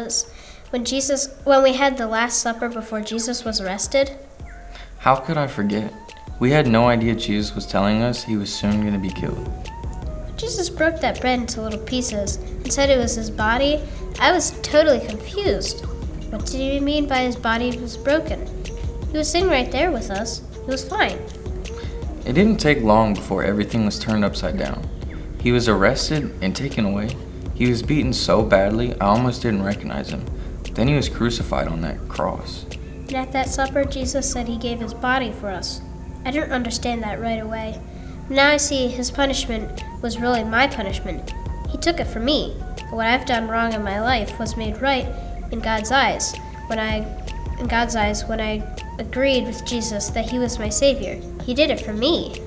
was when we had the Last Supper before Jesus was arrested? How could I forget? We had no idea Jesus was telling us he was soon going to be killed. When Jesus broke that bread into little pieces and said it was his body, I was totally confused. What did he mean by his body was broken? He was sitting right there with us. He was fine. It didn't take long before everything was turned upside down. He was arrested and taken away. He was beaten so badly I almost didn't recognize him. Then he was crucified on that cross. And at that supper, Jesus said he gave his body for us. I didn't understand that right away. Now I see his punishment was really my punishment. He took it for me. What I've done wrong in my life was made right in God's eyes when I agreed with Jesus that he was my Savior. He did it for me.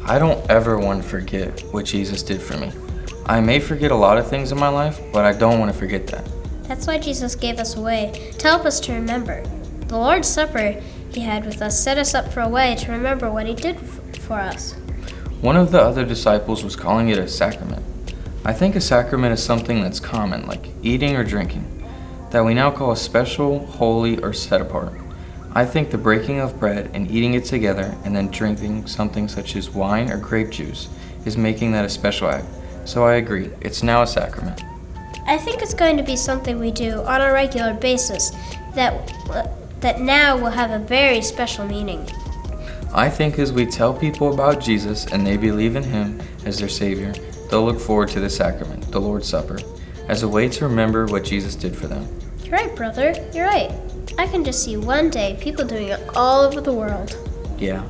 I don't ever want to forget what Jesus did for me. I may forget a lot of things in my life, but I don't want to forget that. That's why Jesus gave us a way to help us to remember. The Lord's Supper he had with us set us up for a way to remember what he did for us. One of the other disciples was calling it a sacrament. I think a sacrament is something that's common, like eating or drinking, that we now call a special, holy, or set apart. I think the breaking of bread and eating it together and then drinking something such as wine or grape juice is making that a special act. So I agree, it's now a sacrament. I think it's going to be something we do on a regular basis that now will have a very special meaning. I think as we tell people about Jesus and they believe in him as their Savior, they'll look forward to the sacrament, the Lord's Supper, as a way to remember what Jesus did for them. You're right, brother. You're right. I can just see one day people doing it all over the world. Yeah.